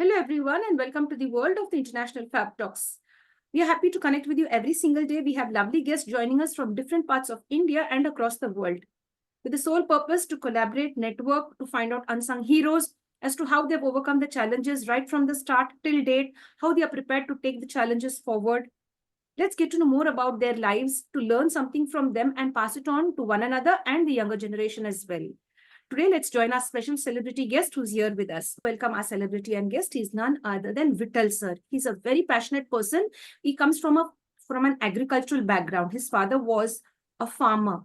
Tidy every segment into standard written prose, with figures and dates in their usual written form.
Hello, everyone, and welcome to the world of the International Fab Talks. We are happy to connect with you every single day. We have lovely guests joining us from different parts of India and across the world with the sole purpose to collaborate, network, to find out unsung heroes as to how they've overcome the challenges right from the start till date, how they are prepared to take the challenges forward. Let's get to know more about their lives, to learn something from them and pass it on to one another and the younger generation as well. Today, let's join our special celebrity guest who's here with us. Welcome our celebrity and guest. He's none other than Vittal sir. He's a very passionate person. He comes from an agricultural background. His father was a farmer.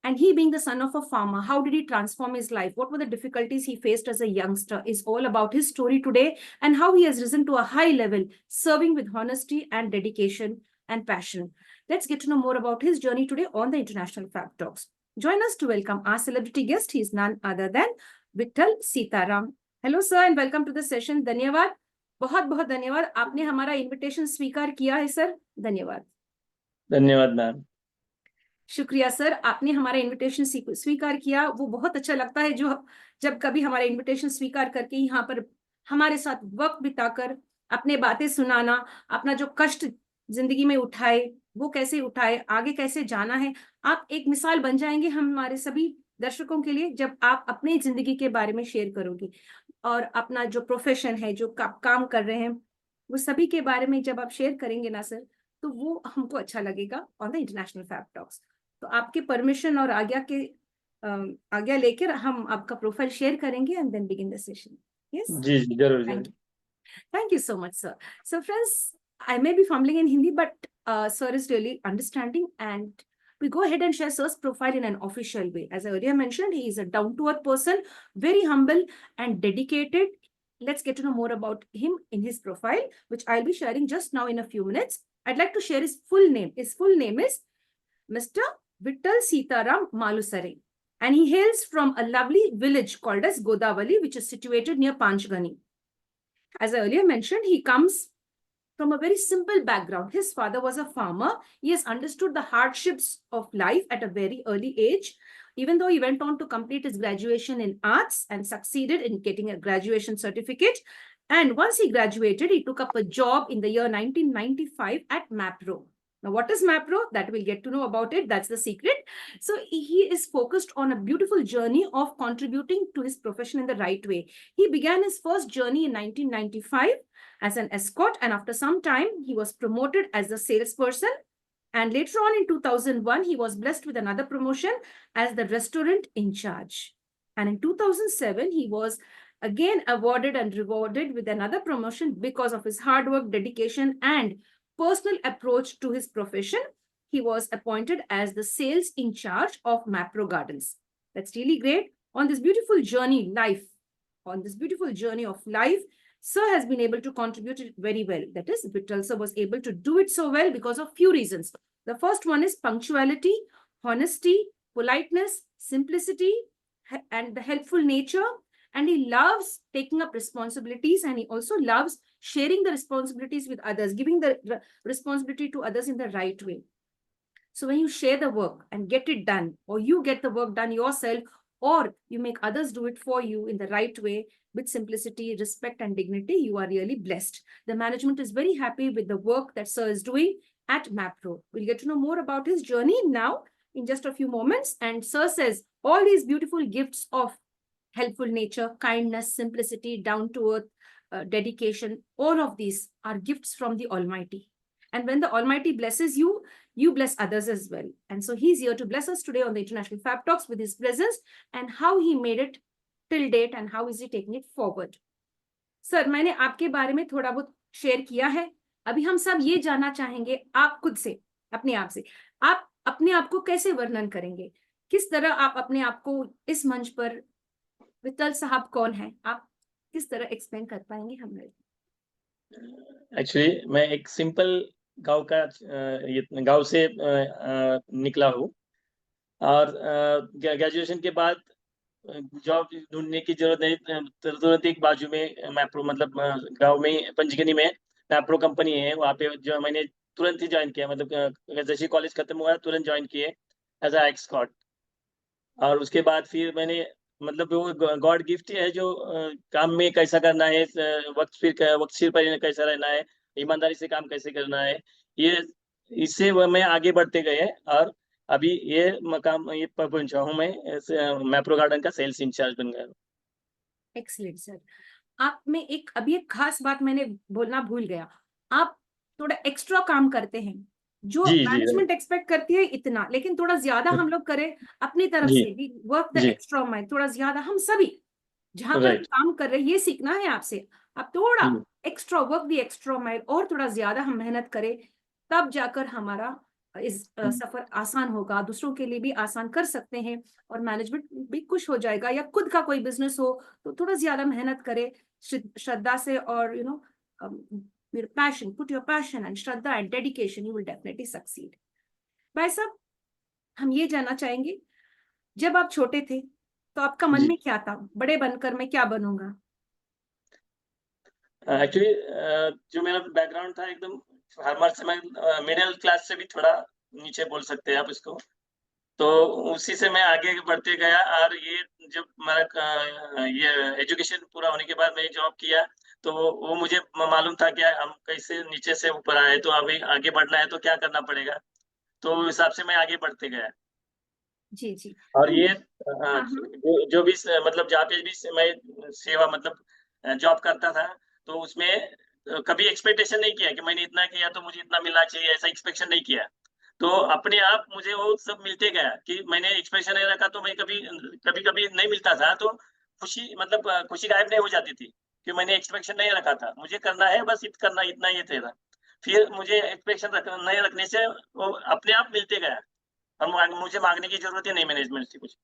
And he being the son of a farmer, how did he transform his life? What were the difficulties he faced as a youngster? Is all about his story today and how he has risen to a high level, serving with honesty and dedication and passion. Let's get to know more about his journey today on the International Fab Talks. Join us to welcome our celebrity guest. He is none other than Vittal Sitaram. Hello sir and welcome to the session. धन्यवाद, बहुत बहुत धन्यवाद. आपने हमारा invitation स्वीकार किया है sir. धन्यवाद. धन्यवाद मैम. शुक्रिया सर, आपने हमारा इनविटेशन स्वीकार किया. वो बहुत अच्छा लगता है जब कभी हमारा इनविटेशन स्वीकार करके यहाँ पर हमारे साथ वक्त बिताकर अपने बातें सुनाना, अपना जो कष्ट जिंदगी में उठाए वो कैसे उठाए, आगे कैसे जाना है. आप एक मिसाल बन जाएंगे हमारे सभी दर्शकों के लिए जब आप अपनी जिंदगी के बारे में शेयर करोगे और अपना जो प्रोफेशन है, जो काम कर रहे हैं, वो सभी के बारे में जब आप शेयर करेंगे ना सर, तो वो हमको अच्छा लगेगा on the international fab talks. तो आपके परमिशन और आज्ञा लेकर हम आपका प्रोफाइल शेयर करेंगे and then begin the session. Yes जी जरूर. Thank you so much, sir. So, friends, I may be fumbling in Hindi, but sir is really understanding. And we go ahead and share sir's profile in an official way. As I earlier mentioned, he is a down-to-earth person, very humble and dedicated. Let's get to know more about him in his profile, which I'll be sharing just now in a few minutes. I'd like to share his full name. His full name is Mr. Vittal Sitaram Malusare. And he hails from a lovely village called as Godavali, which is situated near Panchgani. As I earlier mentioned, he comes from a very simple background. His father was a farmer. He has understood the hardships of life at a very early age. Even though he went on to complete his graduation in arts and succeeded in getting a graduation certificate. And once he graduated, he took up a job in the year 1995 at Mapro. Now, what is Mapro? That we'll get to know about it. That's the secret. So he is focused on a beautiful journey of contributing to his profession in the right way. He began his first journey in 1995 as an escort, and after some time, he was promoted as a salesperson. And later on in 2001, he was blessed with another promotion as the restaurant in charge. And in 2007, he was again awarded and rewarded with another promotion because of his hard work, dedication, and personal approach to his profession. He was appointed as the sales in charge of Mapro Gardens. That's really great. On this beautiful journey of life, Sir has been able to contribute it very well. That is, Vittal sir was able to do it so well because of few reasons. The first one is punctuality, honesty, politeness, simplicity, and the helpful nature. And he loves taking up responsibilities, and he also loves sharing the responsibilities with others, giving the responsibility to others in the right way. So when you share the work and get it done, or you get the work done yourself, or you make others do it for you in the right way, with simplicity, respect, and dignity, you are really blessed. The management is very happy with the work that Sir is doing at Mapro. We'll get to know more about his journey now in just a few moments. And Sir says all these beautiful gifts of helpful nature, kindness, simplicity, down-to-earth, dedication, all of these are gifts from the Almighty. And when the Almighty blesses you, you bless others as well. And so he's here to bless us today on the International Fab Talks with his presence and how he made it till date and how is he taking it forward. Sir, मैंने आपके बारे में थोड़ा बहुत share किया है. अभी हम सब ये जानना चाहेंगे आप खुद से, अपने आप से. आप अपने आप को कैसे वर्णन करेंगे? किस तरह आप अपने आप को इस मंच पर, वित्तल साहब कौन है, आप किस तरह एक्सप्लेन कर पाएंगे हमें? एक्चुअली मैं एक सिंपल गांव से निकला हूँ और ग्रेजुएशन के बाद जॉब ढूंढने की जरूरत नहीं, तुरंत एक बाजू में मैप्रो मतलब गांव में पंचगनी में मैप्रो कंपनी है, वहाँ पे जो मैंने तुरंत ही ज्वाइन किया, मतलब जैसे कॉलेज खत्म हुआ तुरंत ज्वाइन किए एज अ एक्सकॉट. और उसके बाद फिर मैंने मतलब वो गॉड गिफ्ट है जो काम में कैसा करना है, वक्त सिर पर कैसा रहना है, ईमानदारी से काम कैसे करना है, ये इससे वो मैं आगे बढ़ते गए। और अभी ये मकाम ये पहुंचा हूँ मैं, मैप्रो गार्डन का सेल्स इंचार्ज बन गया हूँ। Excellent sir. आप में एक अभी एक खास बात मैंने बोलना भूल गया। आप थोड़ा एक्स्ट्रा काम करते हैं, जो जी जी मैनेजमेंट एक्सपेक्ट करती है इतना, लेकिन थोड़ा ज्यादा हम लोग करें अपनी तरफ जी से भी, वर्क द जी एक्स्ट्रा माइल थोड़ा ज्यादा, हम सभी जहां पर भी राइट। काम कर रहे हैं ये सीखना है आपसे। आप थोड़ा extra work the extra mile और थोड़ा ज्यादा हम मेहनत करें, तब जाकर हमारा इस सफर आसान होगा, दूसरों के लिए भी आसान कर सकते हैं, और मैनेजमेंट भी खुश हो जाएगा। या खुद का कोई बिजनेस हो तो थोड़ा ज्यादा मेहनत करे श्रद्धा से, और your passion, put your passion and shraddha and dedication, you will definitely succeed. भाई साहब, हम ये जानना चाहेंगे, जब आप छोटे थे तो आपका मन जी में क्या था, बड़े बनकर मैं क्या बनूंगा? एक्चुअली जो मेरा बैकग्राउंड था एकदम फार्मर से, मैं मिडिल क्लास से भी थोड़ा नीचे बोल सकते हैं आप इसको। तो उसी से मैं आगे बढ़ते गया, और ये जब मेरा ये एजुकेशन पूरा होने के बाद मैंने जॉब किया, तो वो मुझे मालूम था कि हम कैसे नीचे से ऊपर आए, तो अभी आगे बढ़ना है तो क्या करना पड़ेगा। तो उस हिसाब से मैं आगे बढ़ते गया। जी जी। और तो ये हाँ हाँ। जो भी मतलब जहाँ पे भी मैं सेवा मतलब जॉब करता था, तो उसमें कभी एक्सपेक्टेशन नहीं किया कि मैंने इतना किया तो मुझे इतना मिलना चाहिए, ऐसा एक्सपेक्टेशन नहीं किया। तो अपने आप मुझे वो सब मिलते गया कि मैंने एक्सपेक्टेशन नहीं रखा, तो मैं कभी कभी कभी नहीं मिलता था, तो खुशी मतलब खुशी गायब नहीं हो जाती थी कि मैंने एक्सपेक्टेशन नहीं रखा था, मुझे करना है बस करना, इतना ही था। फिर मुझे एक्सपेक्टेशन नहीं रखने से वो अपने आप मिलते गया। मुझे मांगने की जरूरत ही नहीं मैनेजमेंट से कुछ।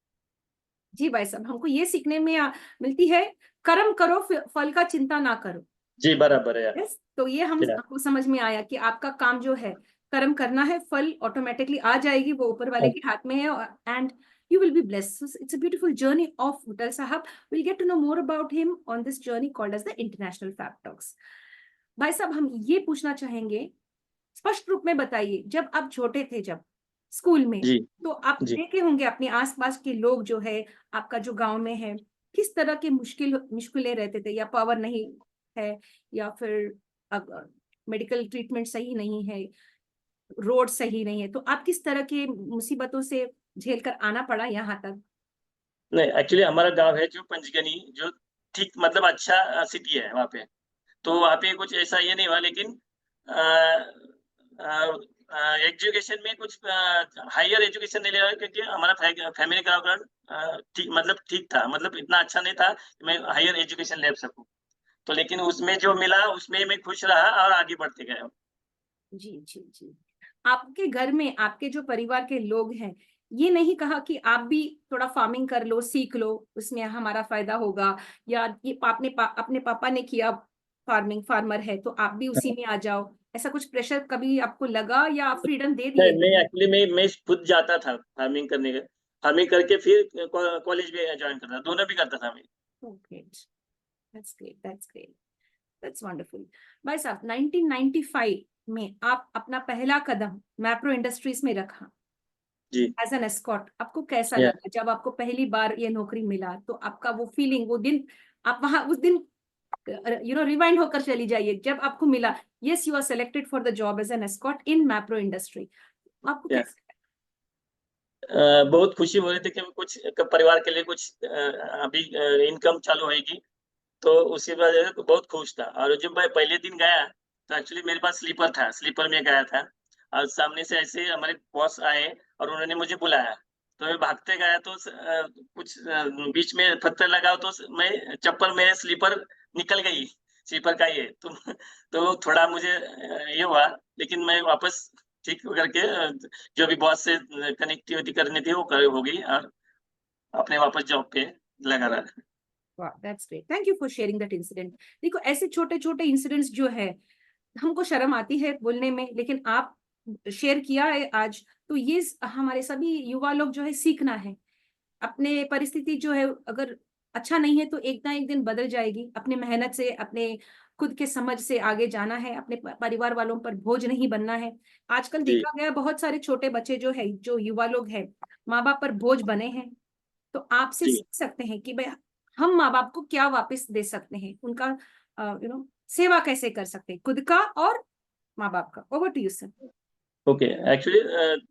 जी भाई साहब, हमको ये सीखने में मिलती है, कर्म करो फल का चिंता ना करो। जी बराबर है यार। यस, तो ये हम क्या आपको समझ में आया कि आपका काम जो है, कर्म करना है, फल ऑटोमेटिकली आ जाएगी, वो ऊपर वाले के हाथ में है, and you will be blessed. So it's a beautiful journey of Vital Sahab. We'll get to know more about him on this journey called as the International Fab Talks. भाई साहब, हम ये पूछना चाहेंगे, स्पष्ट रूप में बताइए, जब आप छोटे थे, जब स्कूल में, जी तो आप जी देखे होंगे अपने आसपास के लोग जो है, आपका जो गांव में है, किस तरह के मुश्किलें रहते थे, या पावर नहीं है, या फिर मेडिकल ट्रीटमेंट सही नहीं है, रोड सही नहीं है, तो आप किस तरह के मुसीबतों से झेल कर आना पड़ा यहाँ तक? नहीं, एक्चुअली हमारा गांव है जो पंचगनी, जो ठीक मतलब अच्छा सिटी है वहाँ पे। तो वहाँ पे कुछ ऐसा ये नहीं हुआ, लेकिन एजुकेशन में कुछ हायर एजुकेशन नहीं ले रहा, क्योंकि हमारा फैमिली बैकग्राउंड ठीक मतलब ठीक था, मतलब इतना अच्छा नहीं था कि मैं हायर एजुकेशन ले सकूं। तो लेकिन उसमें जो मिला उसमें मैं खुश रहा और आगे बढ़ते गया। जी जी जी। आपके घर में आपके जो परिवार के लोग हैं, ये नहीं कहा कि आप भी थोड़ा फार्मिंग कर लो, सीख लो, उसमें हमारा फायदा होगा, या ये अपने पापा ने किया फार्मिंग, फार्मर है तो आप भी उसी में आ जाओ, ऐसा कुछ प्रेशर कभी आपको लगा, या फ्रीडम दे नहीं दिए नहीं, गए? एक्चुअली मैं खुद जाता था फार्मिंग करने के, फार्मिंग करके फिर कॉलेज भी ज्वाइन करता, दोनों भी करता था मैं। Great, that's great, that's great, that's wonderful. भाई साहब, 1995 में आप अपना पहला कदम मैप्रो इंडस्ट्रीज में रखा जी एज एन एस्कॉट, आपको कैसा या लगा जब आपको पहली बार ये नौकरी मिला? तो आपका वो फीलिंग, वो दिन, आप वहां उस दिन रिवाइंड होकर चली जाइए, जब आपको मिला, yes you are selected for the job as an escort in Mapro industry, आपको या कैसा? बहुत खुशी हो रही थी कि मैं कुछ परिवार के लिए कुछ अभी इनकम चालू होगी, तो उसी वजह से बहुत खुश था। और जब मैं पहले दिन गया, तो एक्चुअली मेरे पास स्लीपर था, स्लीपर में गया था, और सामने से ऐसे हमारे बॉस आए और उन्होंने मुझे बुलाया। तो मैं भागते गया, तो कुछ बीच में पत्थर लगा, तो मैं चप्पल मेरे स्लीपर निकल गई, स्लीपर का ये तो थोड़ा मुझे ये हुआ, लेकिन मैं वापस ठीक करके जो भी बॉस से कनेक्टिविटी करनी थी वो हो गई, और अपने वापस जॉब पे लगा रहा। वाह, that's great, thank you for sharing that incident. देखो, ऐसे छोटे छोटे इंसिडेंट्स जो है, हमको शर्म आती है बोलने में, लेकिन आप शेयर किया है आज, तो ये हमारे सभी युवा लोग जो है सीखना है। अपने परिस्थिति जो है, अगर अच्छा नहीं है तो एक ना एक दिन बदल जाएगी, अपने मेहनत से, अपने खुद के समझ से आगे जाना है, अपने परिवार वालों पर बोझ नहीं बनना है। आजकल जी देखा गया बहुत सारे छोटे बच्चे जो है, जो युवा लोग हैं, माँ बाप पर बोझ बने हैं, तो आपसे जी सीख सकते हैं कि भाई हम माँ बाप को क्या वापस दे सकते हैं, उनका सेवा कैसे कर सकते हैं, खुद का और माँ बाप का। Over to you sir. Okay. Actually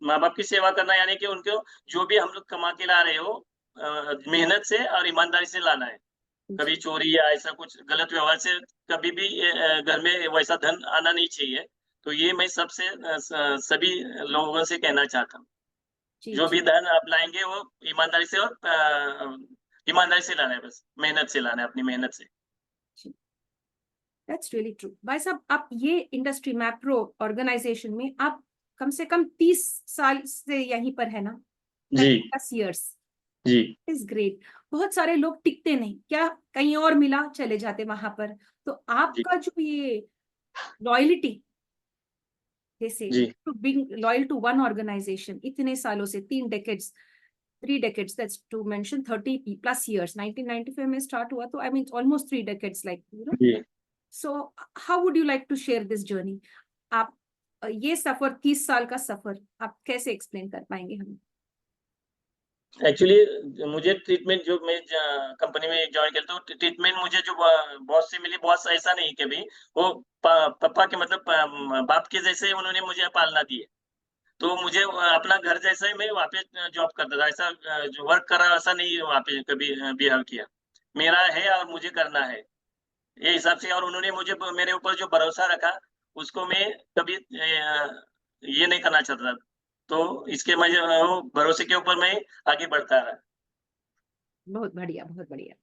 माँ बाप की सेवा करना यानी कि उनको जो भी हम लोग कमा के ला रहे हो मेहनत से और ईमानदारी से लाना है। कभी जी चोरी या ऐसा कुछ गलत व्यवहार से कभी भी घर में वैसा धन आना नहीं चाहिए। तो ये मैं सबसे सभी लोगों से कहना चाहता हूँ। जी जो जी भी धन आप लाएंगे वो ईमानदारी से और ईमानदारी से लाना है, बस मेहनत से लाना है, अपनी मेहनत से। जी। दैट्स रियली ट्रू भाई साहब। आप ये इंडस्ट्री मैप्रो ऑर्गेनाइजेशन में आप कम से कम 30 साल से यहीं पर है ना? जी 10 years जी इज ग्रेट। बहुत सारे लोग टिकते नहीं, क्या कहीं और मिला चले जाते वहां पर। तो जी आपका जो ये लॉयलिटी, जैसे जी to being loyal to one organization इतने सालों से, 3 decades, 3 decades, that's to mention 30+ years, 1995 में स्टार्ट हुआ तो I mean almost 3 decades, like जी। so how would you like to share this journey? आप ये सफर, 30 साल का सफर आप कैसे एक्सप्लेन कर पाएंगे हमें? एक्चुअली मुझे ट्रीटमेंट जो मैं कंपनी में ज्वाइन किया तो ट्रीटमेंट मुझे जो बॉस से मिली, बॉस ऐसा नहीं कभी वो पापा के मतलब बाप के जैसे उन्होंने मुझे पालना दी है। तो मुझे अपना घर जैसा ही मैं वहाँ पे जॉब करता था। ऐसा जो वर्क कर रहा ऐसा नहीं वहाँ पे कभी बिहेव किया। मेरा है और मुझे करना है, ये हिसाब से। और उन्होंने मुझे मेरे ऊपर जो भरोसा रखा उसको मैं कभी ये नहीं करना चाहता था। तो इसके मुझे वो भरोसे के ऊपर मैं आगे बढ़ता रहा। बहुत बढ़िया, बहुत बढ़िया।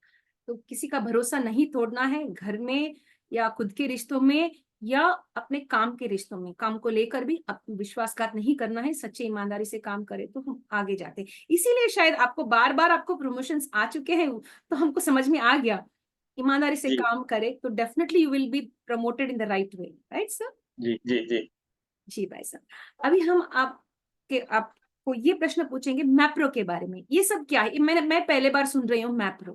तो किसी का भरोसा नहीं तोड़ना है, घर में या खुद के रिश्तों में या अपने काम के रिश्तों में। काम को लेकर भी विश्वासघात नहीं करना है, सच्ची ईमानदारी से काम करें तो हम आगे जाते हैं। इसीलिए शायद आपको बार बार आपको प्रमोशंस आ चुके हैं, तो हमको समझ में आ गया, ईमानदारी से जी काम करे तो definitely you will be promoted in the right way, right sir? जी जी जी जी भाई साहब, अभी हम आपको ये प्रश्न पूछेंगे मैप्रो के बारे में। ये सब क्या है? मैं पहले बार सुन रही हूँ मैप्रो।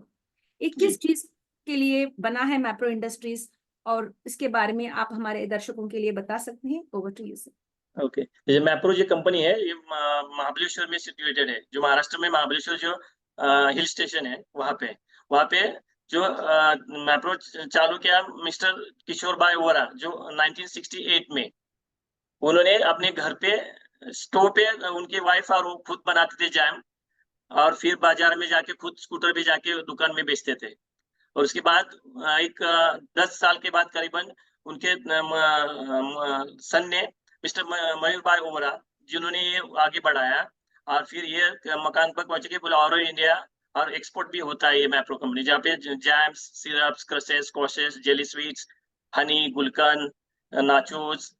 ये जी। किस चीज के लिए बना है मैप्रो इंडस्ट्रीज, और इसके बारे में आप हमारे दर्शकों के लिए बता सकते हैं? Over to you sir. Okay. ये मैप्रो जो कंपनी है ये महाबलेश्वर में सिचुएटेड है। जो महाराष्ट्र में महाबलेश्वर जो हिल स्टेशन है वहाँ पे जो मैप्रो चालू किया मिस्टर किशोर भाई वोरा जो 1968 में। उन्होंने अपने घर पे स्टोव पे उनकी वाइफ और वो खुद बनाते थे जैम, और फिर बाजार में जाके खुद स्कूटर पे जाके दुकान में बेचते थे। और उसके बाद 10 साल के बाद करीबन उनके सन ने मिस्टर मयूर भाई ओबरा जिन्होंने ये आगे बढ़ाया। और फिर ये मकान पर पहुंच के पूरा ऑल इंडिया और एक्सपोर्ट भी होता है ये मैप्रो कंपनी, जहाँ पे जैम्स, सिरप्स, क्रसेस, कॉशेस, जेली स्वीट्स, हनी, गुलकंद, नाचोस,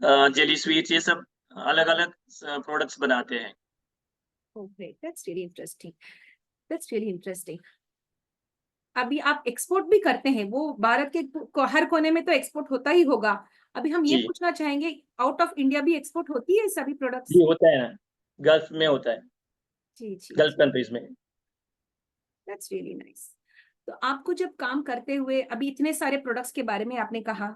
जेली स्वीट्स, ये सब अलग अलग प्रोडक्ट्स बनाते हैं। Okay, that's really interesting, that's really interesting. अभी आप एक्सपोर्ट भी करते हैं, वो भारत के हर कोने में तो एक्सपोर्ट होता ही होगा। अभी हम ये जी पूछना चाहेंगे, आउट ऑफ इंडिया भी एक्सपोर्ट होती है सभी जी प्रोडक्ट्स? होता है ना, गल्फ में होता है, जी जी गल्फ जी। कंट्रीज में। That's really nice. तो आपको जब काम करते हुए अभी इतने सारे प्रोडक्ट्स के बारे में आपने कहा,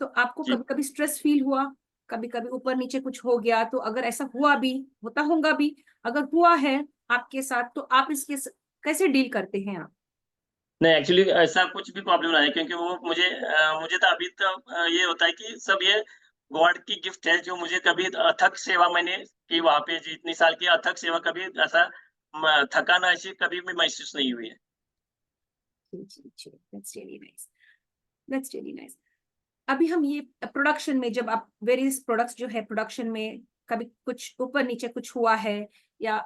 तो आपको जी कभी कभी स्ट्रेस फील हुआ? कभी कभी ऊपर नीचे कुछ हो गया? तो अगर ऐसा हुआ भी, होता होगा भी, अगर हुआ है आपके साथ, तो आप इसके कैसे डील करते हैं आप? नहीं, एक्चुअली ऐसा कुछ भी प्रॉब्लम नहीं है, क्योंकि वो मुझे तो अभी तो ये होता है कि सब ये गॉड की गिफ्ट है। जो मुझे कभी अथक सेवा मैंने की वहाँ पे, जी इतनी साल की अथक सेवा, कभी ऐसा थकान ऐसी कभी भी महसूस नहीं हुई है। जी जी जी, that's really nice, that's really nice. अभी हम ये प्रोडक्शन में, जब आप वेरियस प्रोडक्ट्स जो है प्रोडक्शन में, कभी कुछ ऊपर नीचे कुछ हुआ है, या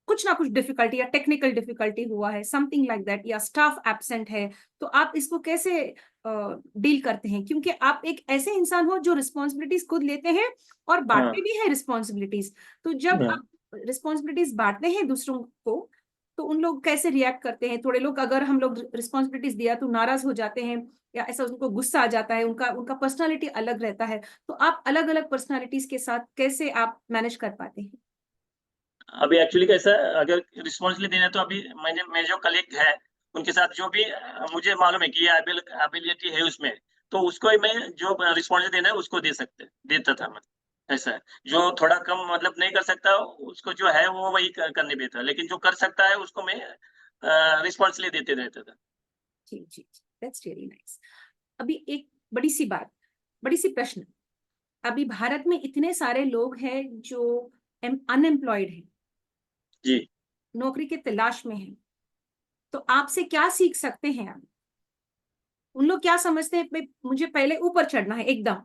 कुछ ना कुछ डिफिकल्टी या टेक्निकल डिफिकल्टी हुआ है, समथिंग लाइक दैट, या स्टाफ एब्सेंट है, तो आप इसको कैसे डील करते हैं? क्योंकि आप एक ऐसे इंसान हो जो रिस्पॉन्सिबिलिटीज खुद लेते हैं और हाँ बांटते भी हैं रिस्पॉन्सिबिलिटीज। तो जब हाँ। आप रिस्पॉन्सिबिलिटीज बांटते हैं दूसरों को, तो उन लोग कैसे रिएक्ट करते हैं? थोड़े लोग, अगर हम लोग रिस्पॉन्सिबिलिटीज दिया तो नाराज हो जाते हैं, या ऐसा उनको गुस्सा आ जाता है, उनका उनका पर्सनालिटी अलग रहता है। तो आप अलग अलग पर्सनालिटीज के साथ कैसे आप मैनेज कर पाते हैं? अभी एक्चुअली कैसा है, अगर रिस्पॉन्सिबिलिटी देना है तो अभी मैंने मेरे जो कलीग है उनके साथ जो भी मुझे मालूम है कि ये एबिलिटी है उसमें, तो उसको ही मैं जो रिस्पॉन्सिबिलिटी देना है उसको देता था मैं। ऐसा है। जो थोड़ा कम मतलब नहीं कर सकता, उसको जो है वो वही करने देता, लेकिन जो कर सकता है उसको मैं रिस्पॉन्सिबिलिटी देते रहता था। जी जी, दैट्स रियली नाइस। अभी एक बड़ी सी प्रश्न, अभी भारत में इतने सारे लोग हैं जो अनएम्प्लॉयड हैं, जी। नौकरी के तलाश में हैं, तो आपसे क्या सीख सकते हैं आप? उन लोग क्या समझते हैं, भाई मुझे पहले ऊपर चढ़ना है एकदम,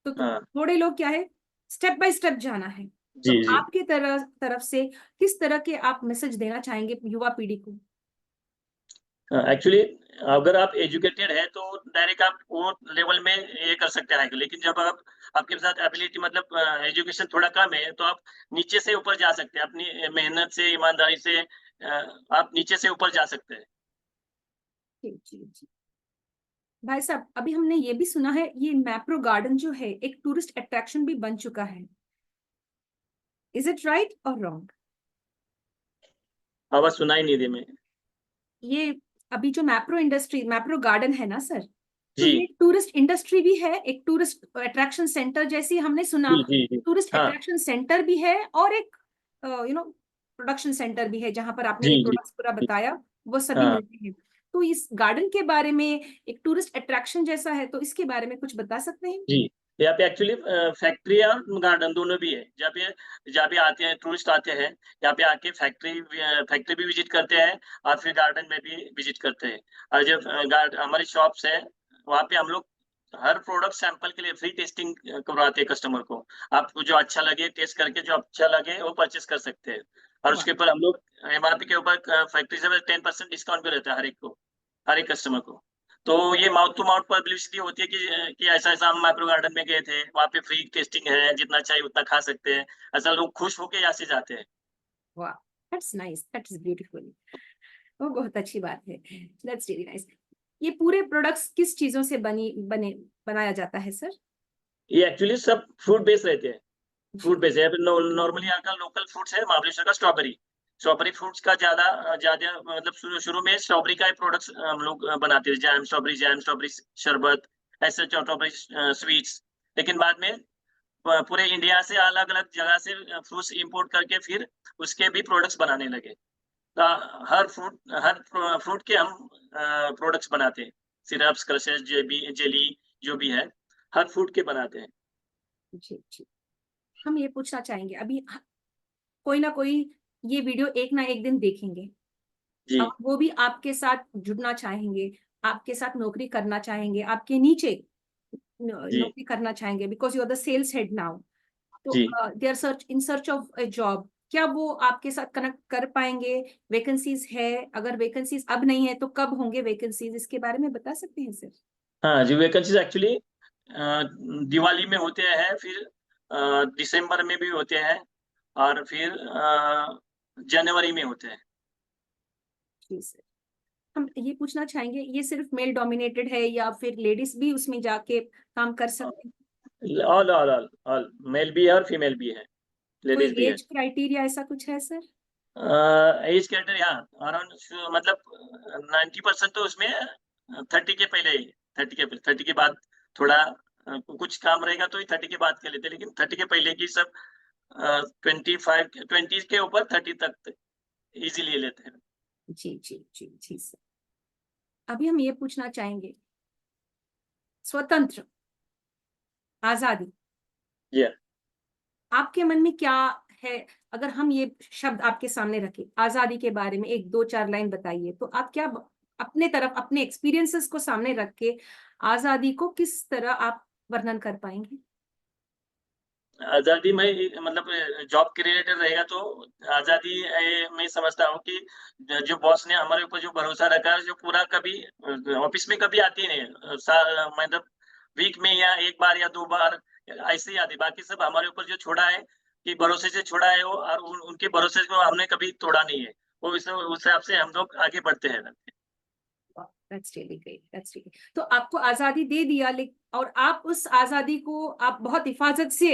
तो हाँ। थोड़े लोग क्या है, स्टेप बाय स्टेप जाना है। तो जी, जी। आपके तरफ से किस तरह के आप मैसेज देना चाहेंगे युवा पीढ़ी को? एक्चुअली अगर आप एजुकेटेड है तो डायरेक्ट आप वो लेवल में ये कर सकते हैं, लेकिन जब आप आपके साथ एबिलिटी मतलब एजुकेशन थोड़ा कम है, तो आप नीचे से ऊपर जा सकते हैं, अपनी मेहनत से, ईमानदारी से आप नीचे से ऊपर जा सकते हैं। जी जी जी। भाई साहब, अभी हमने ये भी सुना है, ये मैप्रो गार्डन जो है एक टूरिस्ट अट्रैक्शन भी बन चुका है। इज इट राइट और रॉन्ग? आवाज सुनाई नहीं दी मैं। ये अभी जो मैप्रो गार्डन है ना सर, तो जी, ये टूरिस्ट इंडस्ट्री भी है, एक टूरिस्ट अट्रैक्शन सेंटर जैसी हमने सुना, जी, जी, जी। टूरिस्ट हाँ। अट्रैक्शन सेंटर भी है और एक प्रोडक्शन सेंटर भी है, जहां पर आपने जी, ये जी, प्रोडक्ट्स पूरा जी। बताया, वो सभी हाँ। मिलते हैं। तो इस गार्डन के बारे में, एक टूरिस्ट अट्रैक्शन जैसा है, तो इसके बारे में कुछ बता सकते हैं? जी, यहाँ पे एक्चुअली फैक्ट्री और गार्डन दोनों भी है। जहाँ पे आते हैं टूरिस्ट आते हैं, यहाँ पे आके फैक्ट्री भी विजिट करते हैं और फिर गार्डन में भी विजिट करते हैं। और जब हमारी शॉप्स है, वहाँ पे हम लोग हर प्रोडक्ट सैंपल के लिए फ्री टेस्टिंग करवाते हैं कस्टमर को। आपको जो अच्छा लगे टेस्ट करके जो अच्छा लगे वो परचेज कर सकते हैं। और वाह, उसके ऊपर हम लोग एमआरपी के ऊपर फैक्ट्री से 10% डिस्काउंट भी रहता है हर एक कस्टमर को। तो ये माउथ टू माउथ पब्लिसिटी होती है कि ऐसा-ऐसा हम मैप्रो गार्डन में गए थे, वहाँ पे फ्री टेस्टिंग है, जितना चाहिए उतना खा सकते हैं। ऐसा लोग खुश होके यहाँ से जाते हैं। वाह, दैट्स नाइस, दैट्स ब्यूटीफुल। वो बहुत अच्छी बात है, दैट्स रियली नाइस। ये पूरे प्रोडक्ट्स किस चीजों से बनाया जाता है सर? ये एक्चुअली सब फ्रूट बेस्ड रहते हैं। जी फ्रूट बेस्ड है, नॉर्मली यहाँ का लोकल फ्रूट्स है महाबलेश्वर का स्ट्रॉबेरी। स्ट्रॉबेरी फ्रूट्स का ज़्यादा मतलब शुरू में स्ट्रॉबेरी का ही प्रोडक्ट्स हम लोग बनाते थे, जैम, स्ट्रॉबेरी शरबत, ऐसे स्ट्रॉबेरी स्वीट्स। लेकिन बाद में पूरे इंडिया से अलग-अलग जगह से फ्रूट्स इंपोर्ट करके फिर उसके भी प्रोडक्ट्स बनाने लगे। अ, हर फ्रूट के हम प्रोडक्ट्स बनाते हैं। सिरप्स, क्रशेस, जेली जो भी है, हर फ्रूट के बनाते हैं। जी जी। हम ये पूछना चाहेंगे, अभी कोई ना कोई ये वीडियो एक ना एक दिन देखेंगे, जी, अब वो भी आपके साथ जुड़ना चाहेंगे, आपके साथ नौकरी करना चाहेंगे, आपके नीचे जी, नौकरी करना चाहेंगे, because you are the sales head now. तो जी। They are search of a job, क्या वो आपके साथ कनेक्ट कर पाएंगे? वैकेंसीज है? अगर वैकेंसीज अब नहीं है तो कब होंगे वैकेंसीज, इसके बारे में बता सकते हैं सर? हाँ जी, वैकेंसीज़ एक्चुअली दिवाली में होते हैं, फिर दिसंबर में भी होते हैं और फिर जनवरी में होते हैं। जी सर। हम ये पूछना चाहेंगे, ये सिर्फ मेल डोमिनेटेड है या फिर लेडीज भी उसमें जाके काम कर हाँ, सकते हैं? ऑल मेल भी है और फीमेल भी है, कोई लेडीज़ भी है। एज क्राइटेरिया ऐसा कुछ है सर? एज कैटेगरी हाँ, अराउंड मतलब 90% तो उसमें 30 के पहले ही, 30 के बाद थोड़ा कुछ काम रहेगा तो ही 30 के बाद के लेते हैं, लेकिन 30 के पहले की सब 20 के ऊपर 30 तक इजीली लेते हैं। जी जी जी जी सर। अभी हम ये पूछना चाहेंगे, स्वतंत्र, आजादी, जी। आपके मन में क्या है? अगर हम ये शब्द आपके सामने रखें, आजादी के बारे में एक दो चार लाइन बताइए, तो आप क्या अपने तरफ अपने एक्सपीरियंसेस को सामने रख के आजादी को किस तरह आप वर्णन कर पाएंगे? आज़ादी में मतलब जॉब के रिलेटेड रहेगा तो आज़ादी मैं समझता हूँ कि जो बॉस ने हमारे ऊपर जो भरोसा रखा है, जो पूरा कभी ऑफिस में कभी आती ही नहीं है। मतलब वीक में या 1 बार या 2 बार ऐसे ही आती है। बाकी सब हमारे ऊपर जो छोड़ा है कि भरोसे से छोड़ा है वो, और उनके भरोसे को हमने कभी तोड़ा नहीं है। वो उस हिसाब से हम लोग आगे बढ़ते हैं। That's really great, that's really. तो आपको आजादी दे दिया, लेकिन और आप उस आजादी को आप बहुत हिफाजत से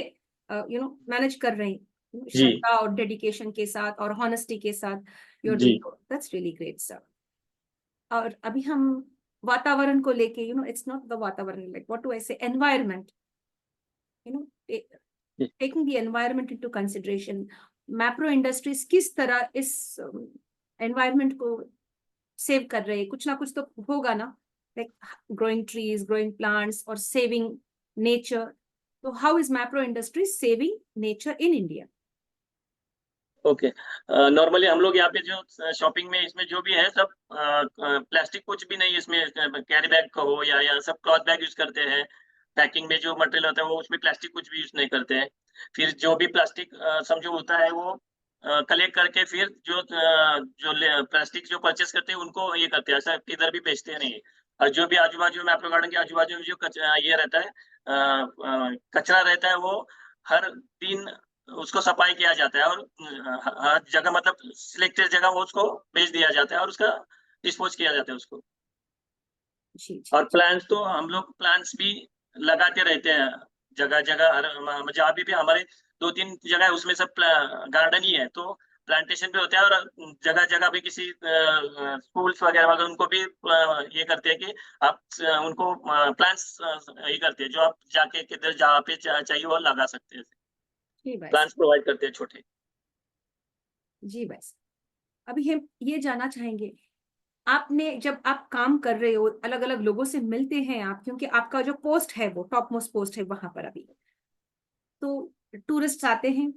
मैनेज कर रहे हैं, जी, श्रद्धा और डेडिकेशन के साथ और हॉनेस्टी के साथ यू आर जी। Doing, that's really great sir. और अभी हम वातावरण को लेके, इट्स नॉट द वातावरण, like what do I say, environment, you know जी। taking the environment into consideration, Mapro industries किस तरह इस एनवायरनमेंट को सेव कर रहे हैं? कुछ ना कुछ तो होगा ना, like growing trees, growing plants और सेविंग नेचर. तो how is Mapro industry saving nature in India? Okay, normally हम लोग यहाँ पे जो शॉपिंग में इसमें जो भी है सब प्लास्टिक कुछ भी नहीं, इसमें कैरी बैग का हो या सब क्लॉथ बैग यूज करते हैं। पैकिंग में जो मटेरियल होता है वो उसमें प्लास्टिक कुछ भी यूज नहीं करते हैं। फिर जो भी प्लास्टिक समझो होता है वो कलेक्ट करके फिर जो प्लास्टिक जो परचेस करते हैं उनको ये करते हैं, ऐसा किधर भी बेचते नहीं। और जो भी आजू बाजू में, आपके गार्डन के आजू बाजू में जो ये रहता है, कचरा रहता है, वो हर दिन उसको सफाई किया जाता है और हर जगह मतलब सिलेक्टेड जगह वो उसको भेज दिया जाता है और उसका डिस्पोज किया जाता है उसको। जी और जी. प्लांट्स तो हम लोग प्लांट्स भी लगाते रहते हैं जगह जगह, हर जहाँ भी हमारे 2-3 जगह है उसमें सब गार्डन ही है, तो प्लांटेशन भी होता है। और जगह जगह भी किसी स्कूल्स वगैरह वगैरह उनको भी ये करते हैं कि आप उनको प्लांट्स ये करते हैं, जो आप जाके किधर जहाँ पे चाहिए वो लगा सकते हैं। जी बस. प्लांट्स प्रोवाइड करते हैं छोटे। जी बस. अभी हम ये जानना चाहेंगे, आपने जब आप काम कर रहे हो, अलग अलग लोगों से मिलते हैं आप, क्योंकि आपका जो पोस्ट है वो टॉप मोस्ट पोस्ट है वहां पर अभी, तो टूरिस्ट आते हैं,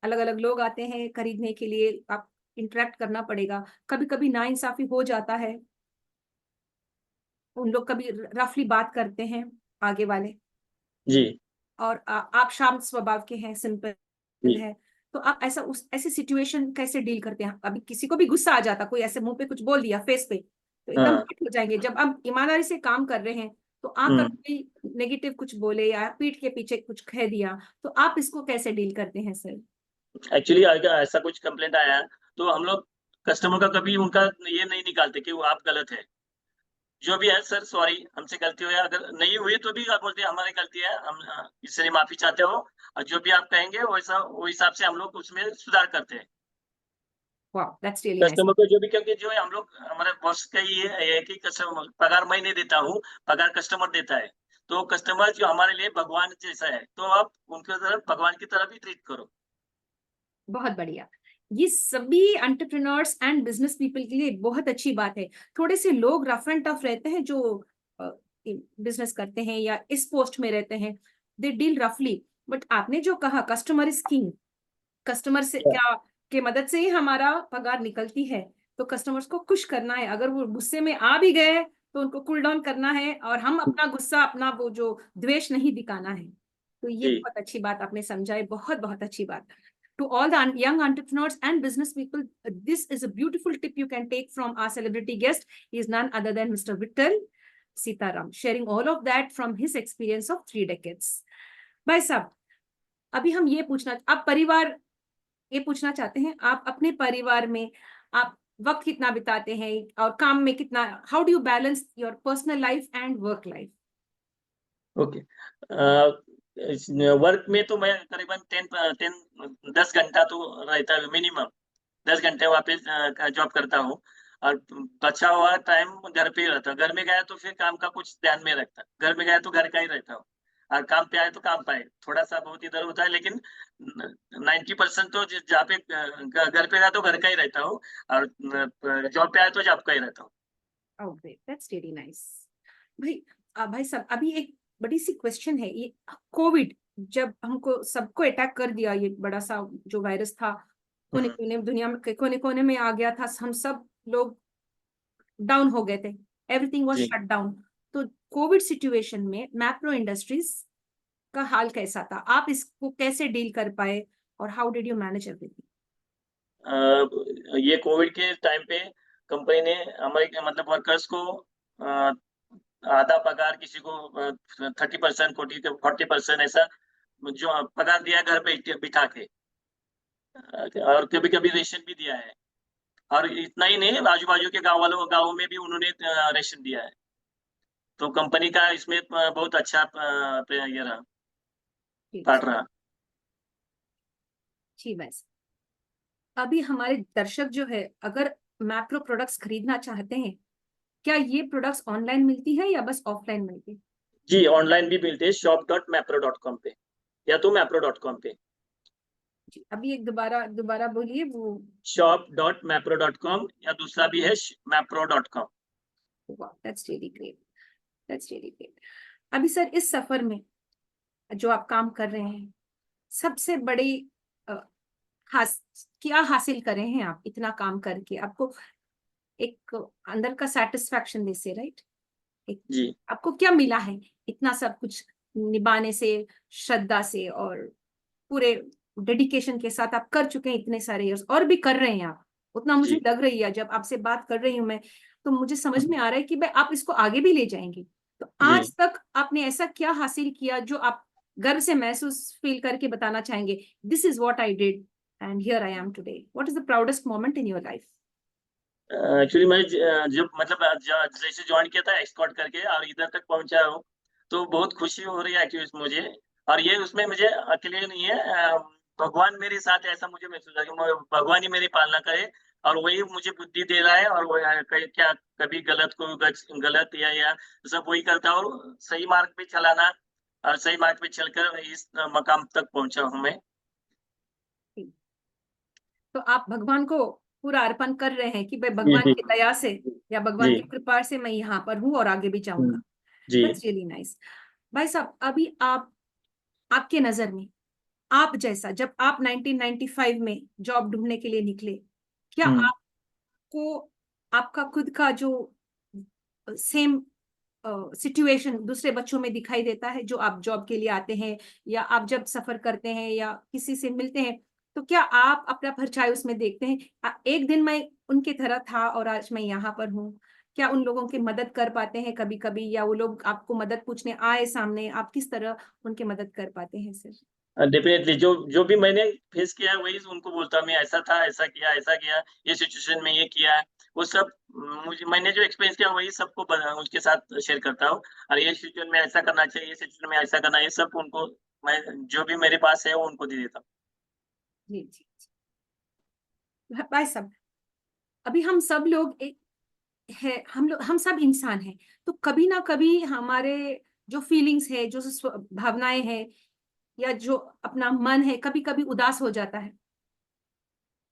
अलग अलग लोग आते हैं खरीदने के लिए, आप इंटरेक्ट करना पड़ेगा. कभी कभी नाइंसाफी हो जाता है, उन लोग कभी रफली बात करते हैं आगे वाले, जी। और आप शांत स्वभाव के हैं, सिंपल जी। है, तो आप ऐसा उस ऐसी सिचुएशन कैसे डील करते हैं? अभी किसी को भी गुस्सा आ जाता, कोई ऐसे मुंह पे कुछ बोल दिया फेस पे, तो एकदम हाँ। हट हो जाएंगे. जब आप ईमानदारी से काम कर रहे हैं, तो आकर कोई नेगेटिव कुछ बोले या पीठ के पीछे कुछ कह दिया, तो आप इसको कैसे डील करते हैं सर? एक्चुअली अगर ऐसा कुछ कंप्लेंट आया है तो हम लोग कस्टमर का कभी उनका ये नहीं निकालते कि वो आप गलत है। जो भी है सर, सॉरी हमसे गलती हुई है, अगर नहीं हुई तो भी आप बोलते हैं हमारी गलती है, हम इससे माफी चाहते हो, और जो भी आप कहेंगे वैसा वो हिसाब से हम लोग उसमें सुधार करते हैं। वाह, दैट्स रियली नाइस. कस्टमर को जो भी, क्योंकि जो है हम लोग, हमारे बॉस का ये है कि कस्टमर पगार मैं नहीं देता हूँ, पगार कस्टमर देता है। तो कस्टमर जो हमारे लिए भगवान जैसा है, तो आप उनके तरफ भगवान की तरह भी ट्रीट करो। बहुत बढ़िया. ये सभी एंटरप्रेन्योर्स एंड बिजनेस पीपल के लिए बहुत अच्छी बात है. थोड़े से लोग रफ एंड टफ रहते हैं जो बिजनेस करते हैं या इस पोस्ट में रहते हैं, दे डील रफली. बट आपने जो कहा कस्टमर इज किंग, कस्टमर से क्या के मदद से ही हमारा पगार निकलती है, तो कस्टमर्स को खुश करना है. अगर वो गुस्से में आ भी गए तो उनको कूल डाउन करना है, और हम अपना गुस्सा, अपना वो जो द्वेष नहीं दिखाना है. तो ये जी। बहुत अच्छी बात आपने समझाई, बहुत बहुत अच्छी बात. To all the young entrepreneurs and business people, this is a beautiful tip you can take from our celebrity guest. He is none other than Mr. Vittal Sitaram, sharing all of that from his experience of 3 decades. भाई साहब, अभी हम ये पूछना चाहते हैं, आप अपने परिवार में आप वक्त कितना बिताते हैं और काम में कितना, how do you balance your personal life and work life? Okay, work में तो मैं करीबन 10 घंटा तो रहता है मिनिमम, 10 घंटे वहाँ पे जॉब करता हूँ। और बचा हुआ टाइम घर पे ही रहता है। घर में गया तो फिर काम का कुछ ध्यान में रखता, घर में गया तो घर का ही रहता हूँ, और काम पे आए तो काम पे आए, थोड़ा सा बहुत इधर होता है, लेकिन 90% तो जहाँ पे घर पे गया तो घर का ही रहता हूँ, और जॉब पे आए तो जॉब का ही रहता हूँ। Oh, great. That's really nice. भाई, भाई साहब, अभी एक बड़ी सी क्वेश्चन है. ये कोविड जब हमको सबको अटैक कर दिया, ये बड़ा सा जो वायरस था, कोने कोने दुनिया में, कोने कोने में आ गया था, हम सब लोग डाउन हो गए थे, एवरीथिंग वाज जी। Shut down. तो कोविड सिचुएशन में मैप्रो इंडस्ट्रीज का हाल कैसा था? आप इसको कैसे डील कर पाए, और how did you manage everything? ये कोविड के टाइम पे कंपनी ने हमारे मतलब वर्कर्स को आधा पगार, किसी को 30%, 40% ऐसा जो पगार दिया घर पे बिठा के, और कभी कभी रेशन भी दिया है। और इतना ही नहीं, आजू बाजू के गाँव में भी उन्होंने रेशन दिया है। तो कंपनी का इसमें बहुत अच्छा ये रहा, पार्ट रहा। जी बस. अभी हमारे दर्शक जो है, अगर मैप्रो प्रोडक्ट्स खरीदना चाहते हैं, क्या ये प्रोडक्ट्स ऑनलाइन मिलती है या बस ऑफलाइन मिलती है? जी, ऑनलाइन भी मिलते हैं shop.mapro.com पे। या तो मैप्रो.com पे। जी, अभी एक दोबारा बोलिए वो। shop.mapro.com या दूसरा भी है mapro.com। वाह, that's really great, that's really great. अभी सर इस सफर में जो आप काम कर रहे हैं, सबसे बड़ी अ, क्या हासिल करे हैं आप इतना काम करके? आपको एक अंदर का सेटिस्फैक्शन दे से, राइट? एक जी आपको क्या मिला है इतना सब कुछ निभाने से, श्रद्धा से और पूरे डेडिकेशन के साथ आप कर चुके हैं इतने सारे इयर्स, और भी कर रहे हैं आप, उतना मुझे जी। लग रही है जब आपसे बात कर रही हूँ मैं, तो मुझे समझ में आ रहा है कि भाई आप इसको आगे भी ले जाएंगे। तो जी आज तक आपने ऐसा क्या हासिल किया जो आप गर्व से महसूस फील करके बताना चाहेंगे, this is what I did and here I am today? What is the proudest moment in your life? Actually मैं जब मतलब जैसे ज्वाइन किया था एस्कॉर्ट करके और इधर तक पहुंचा हूँ, तो बहुत खुशी हो रही है एक्चुअली मुझे। और ये उसमें मुझे अकेले नहीं है, भगवान मेरे साथ है, ऐसा मुझे महसूस है कि भगवान ही मेरी पालना करे और वही मुझे बुद्धि दे रहा है। और वो क्या कभी गलत को गलत या सब वही करता है, और सही मार्ग पे चलाना और सही मार्ग पे चलकर इस मकाम तक पहुंचा हूँ मैं। तो आप भगवान को पूरा अर्पण कर रहे हैं कि भाई जी भगवान जी की दया से या भगवान जी। की कृपा से मैं यहाँ पर हूँ और आगे भी जाऊंगा। जी दैट्स रियली नाइस। भाई साहब, अभी आप, आपके नजर में, आप जैसा जब आप 1995 में जॉब ढूंढने के लिए निकले, क्या हम्म। आपको आपका खुद का जो सेम सिचुएशन दूसरे बच्चों में दिखाई देता है जो आप जॉब के लिए आते हैं, या आप जब सफर करते हैं या किसी से मिलते हैं, तो क्या आप अपना परछाई उसमें देखते हैं? एक दिन मैं उनकी तरह था और आज मैं यहाँ पर हूँ। क्या उन लोगों की मदद कर पाते हैं कभी कभी, या वो लोग आपको मदद पूछने आए सामने, आप किस तरह उनकी मदद कर पाते हैं सर? डेफिनेटली जो जो भी मैंने फेस किया है वही उनको बोलता हूँ, मैं ऐसा था, ऐसा किया, ये सिचुएशन में ये किया है। वो सब मुझे मैंने जो एक्सपीरियंस किया वही सबको उसके साथ शेयर करता हूँ। और ये सिचुएशन में ऐसा करना चाहिए, ये सिचुएशन में ऐसा करना, ये सब उनको मैं जो भी मेरे पास है वो उनको दे देता हूँ। जी जी जी। भाई साहब, अभी हम सब लोग एक है, हम सब इंसान हैं, तो कभी ना कभी हमारे जो फीलिंग्स है, जो भावनाएं हैं, या जो अपना मन है, कभी कभी उदास हो जाता है।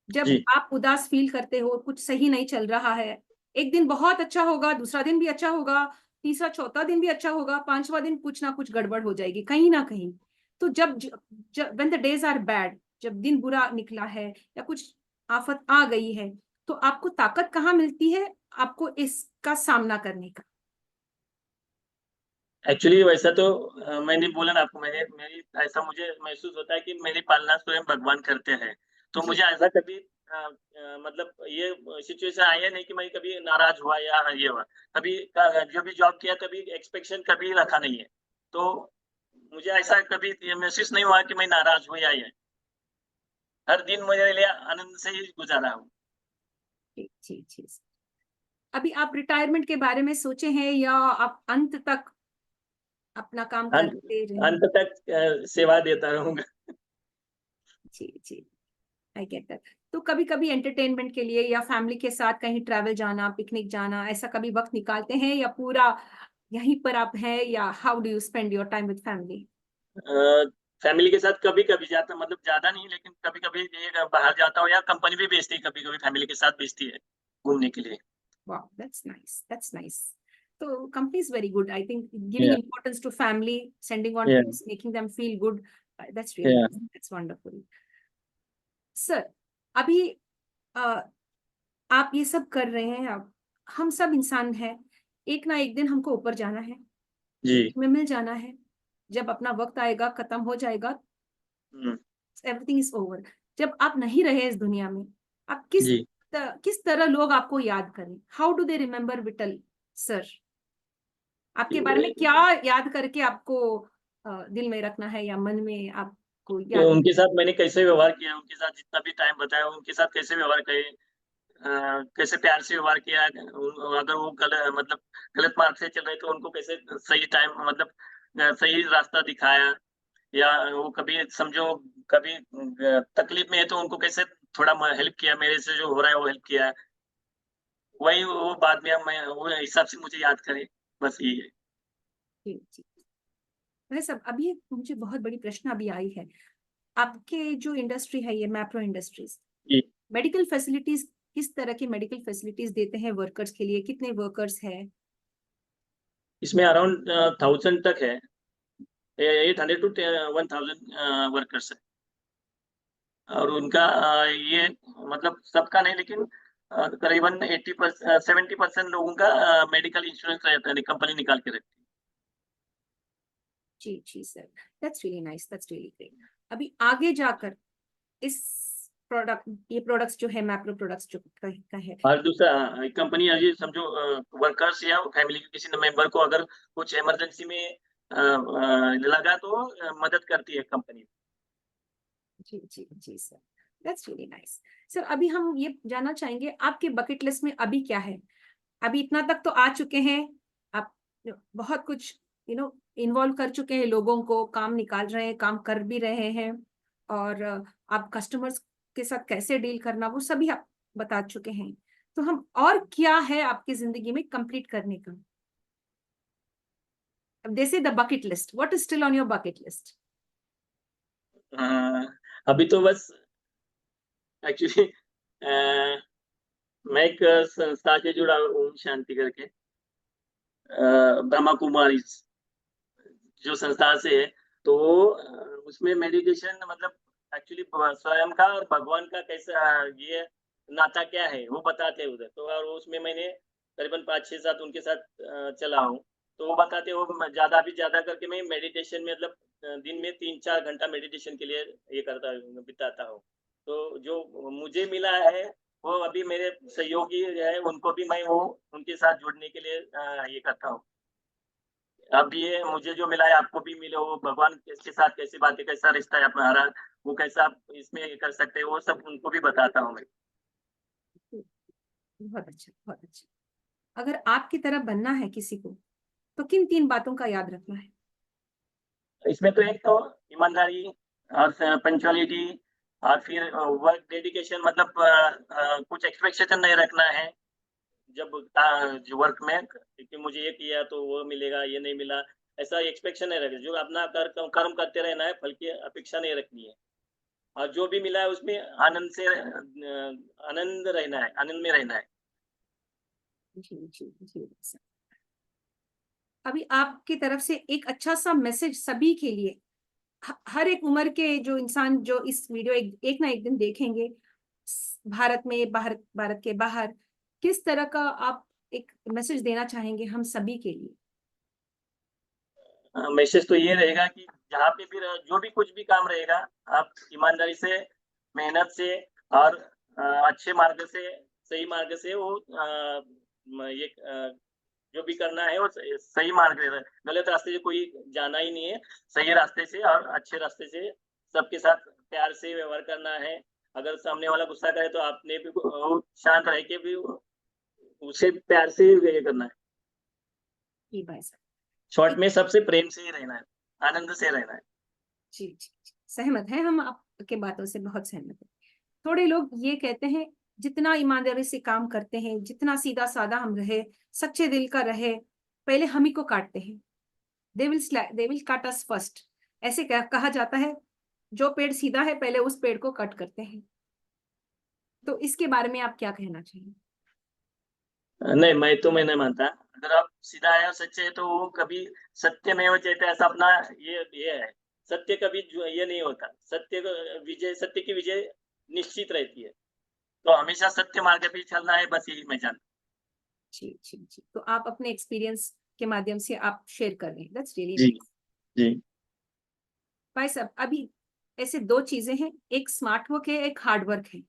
जब जी आप उदास फील करते हो, कुछ सही नहीं चल रहा है, एक दिन बहुत अच्छा होगा, दूसरा दिन भी अच्छा होगा, तीसरा चौथा दिन भी अच्छा होगा, पांचवा दिन कुछ ना कुछ गड़बड़ हो जाएगी कहीं ना कहीं। तो जब when the days are bad, जब दिन बुरा निकला है या कुछ आफत आ गई है, तो आपको ताकत कहाँ मिलती है आपको इसका सामना करने का? एक्चुअली वैसा तो मैंने बोला ना आपको, मैंने मेरी ऐसा मुझे महसूस होता है कि मेरी पालना स्वयं भगवान करते हैं। तो जी मुझे ऐसा कभी मतलब ये सिचुएशन आया नहीं कि मैं कभी नाराज हुआ या ये हुआ। कभी जो भी जॉब किया कभी एक्सपेक्टेशन कभी रखा नहीं है। तो मुझे ऐसा कभी ये महसूस नहीं हुआ कि मैं नाराज हूँ या ये। हर दिन मेरे लिए आनंद से ही गुजारा हूँ। जी जी जी। अभी आप रिटायरमेंट के बारे में सोचे हैं, या आप अंत तक अपना काम अंत करते रहें? अंत तक सेवा देता रहूंगा। जी जी, आई गेट दैट। तो कभी कभी एंटरटेनमेंट के लिए या फैमिली के साथ कहीं ट्रैवल जाना, पिकनिक जाना, ऐसा कभी वक्त निकालते हैं, या पूरा यहीं पर आप हैं, या how do you spend your time with family? Family के साथ कभी-कभी जाता, मतलब ज़्यादा नहीं, लेकिन कभी-कभी ये बाहर जाता हूँ या कंपनी भी भेजती है, कभी-कभी फैमिली के साथ भेजती है घूमने के लिए। वाह, दैट्स नाइस, दैट्स नाइस। तो company is very good, I think, giving uh importance to family, sending on uh trips, making them feel good, that's really uh nice, that's wonderful. Sir, अभी अ, आप ये सब कर रहे हैं, अब हम सब इंसान हैं, एक ना एक दिन हमको ऊपर जाना है, जी। में मिल जाना है। जब अपना वक्त आएगा, खत्म हो जाएगा, हुँ, एवरीथिंग इज ओवर। जब आप नहीं रहे इस दुनिया में, आप जी। किस तरह लोग आपको याद करें? How do they remember whittle sir? आपके बारे में क्या याद करके आपको दिल में रखना है, या मन में आपको तो याद? उनके साथ मैंने कैसे व्यवहार किया, उनके साथ जितना भी टाइम बताया, उनके साथ कैसे व्यवहार करे, कैसे प्यार से व्यवहार किया, अगर वो मतलब गलत मार्ग से चल रहे तो उनको कैसे सही टाइम मतलब सही रास्ता दिखाया, या वो कभी समझो कभी तकलीफ में है तो उनको कैसे थोड़ा हेल्प किया, मेरे से जो हो रहा है वो हेल्प किया। वही वो बाद में मैं वो हिसाब से मुझे याद करे, बस यही है। जी जी। वह सब अभी मुझे बहुत बड़ी प्रश्न अभी आई है। आपके जो इंडस्ट्री है ये मैप्रो इंडस्ट्रीज, जी, मेडिकल फैसिलिटीज, किस तरह की मेडिकल फैसिलिटीज देते हैं वर्कर्स के लिए? कितने वर्कर्स है? इसमें अराउंड 1000 तक है, 800 to 1000 वर्कर्स है। और उनका ये मतलब सबका नहीं, लेकिन करीबन 80% 70% लोगों का मेडिकल इंश्योरेंस रहता है, कंपनी निकाल के रखती है। जी जी sir, that's really nice, that's really great. अभी आगे जाकर इस प्रोडक्ट, ये प्रोडक्ट्स जो है मैप्रो प्रोडक्ट्स जो का है, और दूसरा कंपनी अभी समझो वर्कर्स या फैमिली के किसी मेंबर को अगर कुछ इमरजेंसी में लगा तो मदद करती है कंपनी। जी जी जी sir, that's really nice. Sir अभी हम ये जानना चाहेंगे आपके बकेट लिस्ट में अभी क्या है? अभी इतना तक तो आ चुके हैं आप, बहुत कुछ इन्वॉल्व कर चुके हैं, लोगों को काम निकाल रहे हैं, काम कर भी रहे हैं, और आप कस्टमर्स के साथ कैसे डील करना वो सभी आप बता चुके हैं। तो हम और क्या है आपकी जिंदगी में कंप्लीट करने का? अब दे से the bucket list, what is still on your bucket list? अभी तो बस एक्चुअली मैं एक संस्था से जुड़ा हूँ, शांति करके, ब्रह्मा कुमारी जो संस्था से है। तो उसमें मेडिटेशन मतलब एक्चुअली स्वयं का और भगवान का कैसा ये नाता क्या है वो बताते हैं उधर। तो और उसमें मैंने करीबन 5-6-7 उनके साथ चला हूँ। तो वो बताते हैं, वो ज्यादा भी ज्यादा करके मैं मेडिटेशन में मतलब दिन में 3-4 घंटा मेडिटेशन के लिए ये करता हूँ, बिताता हूँ। तो जो मुझे मिला है वो अभी मेरे सहयोगी है उनको भी मैं वो उनके साथ जुड़ने के लिए ये करता हूँ। अब ये मुझे जो मिला है आपको भी मिले, वो भगवान के साथ कैसी बातें, कैसा रिश्ता है हमारा, वो कैसा आप इसमें ये कर सकते हैं, वो सब उनको भी बताता हूँ मैं। बहुत अच्छा, बहुत अच्छा। अगर आपकी तरह बनना है किसी को, तो किन 3 बातों का याद रखना है? इसमें तो एक तो ईमानदारी और पंक्चुअलिटी और फिर वर्क डेडिकेशन, मतलब कुछ एक्सपेक्टेशन नहीं रखना है जब जो वर्क में कि मुझे ये किया तो वो मिलेगा, ये नहीं मिला, ऐसा एक्सपेक्टेशन नहीं रखना। जो अपना कर्म करते रहना है, फल की अपेक्षा नहीं रखनी है। और जो भी मिला है उसमें आनंद से आनंद रहना है, आनंद में रहना है। जी जी जी सर। अभी आपकी तरफ से एक अच्छा सा मैसेज सभी के लिए, हर एक उम्र के जो इंसान जो इस वीडियो एक ना एक दिन देखेंगे, भारत में, भारत के बाहर, किस तरह का आप एक मैसेज देना चाहेंगे हम सभी के लिए? मैसेज तो ये रहेगा कि जहाँ पे भी जो भी कुछ भी काम रहेगा, आप ईमानदारी से, मेहनत से और अच्छे मार्ग से, सही मार्ग से वो ये जो भी करना है वो सही मार्ग से, गलत रास्ते से कोई जाना ही नहीं है। सही रास्ते से और अच्छे रास्ते से सबके साथ प्यार से व्यवहार करना है। अगर सामने वाला गुस्सा करे तो आपने भी वो शांत रह के भी उसे प्यार से ये करना है। जी भाई साहब। शॉर्ट एक, में सबसे प्रेम से ही रहना है, आनंद से रहना है। जी जी जी, सहमत है, हम आपके बातों से बहुत सहमत है। थोड़े लोग ये कहते हैं, जितना ईमानदारी से काम करते हैं, जितना सीधा साधा हम रहे, सच्चे दिल का रहे, पहले हम ही को काटते हैं। They will cut us first, ऐसे कहा जाता है। जो पेड़ सीधा है पहले उस पेड़ को कट करते हैं। तो इसके बारे में आप क्या कहना चाहिए? नहीं, मैं नहीं मानता। अगर आप सीधा है और सच्चे है तो वो कभी सत्यमेव जयते, ऐसा अपना ये है। सत्य कभी ये नहीं होता। सत्य की विजय निश्चित रहती है। तो हमेशा सत्य मार्ग पे ही चलना है, बस यही मैं जानता जी जी जी, तो आप अपने एक्सपीरियंस के माध्यम से आप शेयर कर रहे हैं, दैट्स रियली हूँ। जी, नाइस। जी। भाई साहब, अभी ऐसे 2 चीजें हैं, एक स्मार्ट वर्क है, एक हार्ड वर्क है।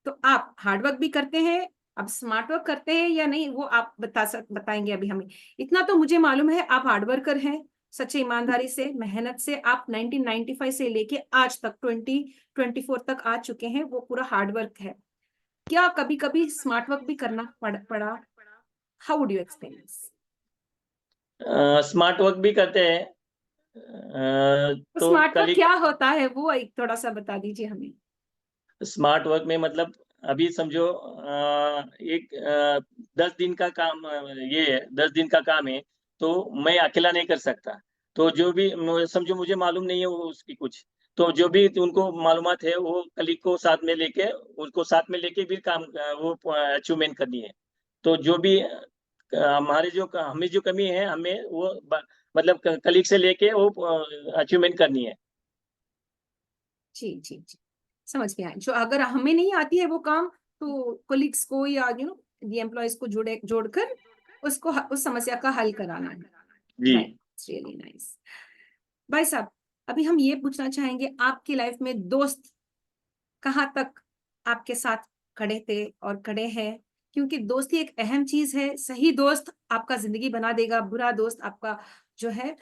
तो आप हार्ड वर्क भी करते हैं, अब स्मार्ट वर्क करते हैं या नहीं वो आप बताएंगे अभी हमें। इतना तो मुझे मालूम है, आप हार्ड वर्कर हैं, सच्चे ईमानदारी से, मेहनत से आप 1995 से लेके आज तक 2024 तक आ चुके हैं, वो पूरा हार्ड वर्क है। क्या कभी कभी स्मार्ट वर्क भी करना पड़ा? How would you explain this? Smart work भी करते हैं। तो तो स्मार्ट कल वर्क ही क्या होता है वो एक थोड़ा सा बता दीजिए हमें। स्मार्ट वर्क में मतलब अभी समझो एक 10 दिन का काम ये है, 10 दिन का काम है, तो मैं अकेला नहीं कर सकता। तो जो भी समझो मुझे मालूम नहीं है वो उसकी कुछ, तो जो भी उनको मालूमात है वो कलीग को साथ में लेके, उनको साथ में लेके भी काम वो अचीवमेंट करनी है। तो जो भी हमारे जो हमें जो कमी है हमें वो मतलब कलीग से लेके वो अचीवमेंट करनी है। जी जी जी, समझ गया। जो अगर हमें नहीं आती है वो काम, तो कोलिग्स को या दी एम्प्लॉयज को जोड़कर उसको उस समस्या का हल कराना है। जी। Right, really nice. भाई साहब, अभी हम ये पूछना चाहेंगे, आपकी लाइफ में दोस्त कहाँ तक आपके साथ खड़े थे और खड़े हैं? क्योंकि दोस्ती एक अहम चीज है। सही दोस्त आपका जिंदगी बना देगा, बुरा दोस्त आपका जो है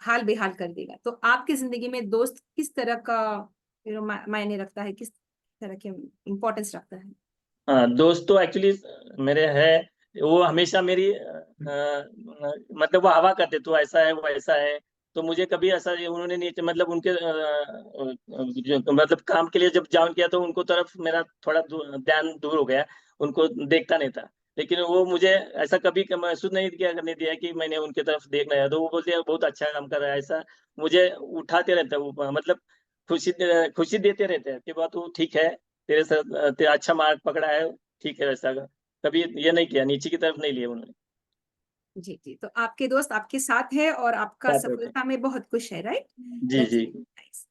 हाल बेहाल कर देगा। तो आपकी जिंदगी में दोस्त किस तरह का मायने रखता है, किस तरह के इम्पोर्टेंस रखता है? हाँ, दोस्त तो एक्चुअली मेरे है, वो हमेशा मेरी मतलब वो हवा करते तो ऐसा है वो ऐसा है, तो मुझे कभी ऐसा उन्होंने नहीं, मतलब उनके जो मतलब काम के लिए जब ज्वाइन किया तो उनको तरफ मेरा थोड़ा ध्यान दूर हो गया, उनको देखता नहीं था। लेकिन वो मुझे ऐसा कभी महसूस नहीं किया करने दिया कि मैंने उनके तरफ देखना है, तो वो बोलते हैं बहुत अच्छा काम कर रहा है, ऐसा मुझे उठाते रहता है वो, मतलब खुशी खुशी देते रहते हैं कि बात वो ठीक है, तेरे साथ तेरा अच्छा मार्क पकड़ा है, ठीक है वैसा का। कभी ये नहीं किया, नीचे की तरफ नहीं लिया उन्होंने। जी जी, तो आपके दोस्त आपके साथ है और आपका साथ रहते हैं। सफलता में बहुत खुश है, राइट? जी दैट्स जी। नाइस।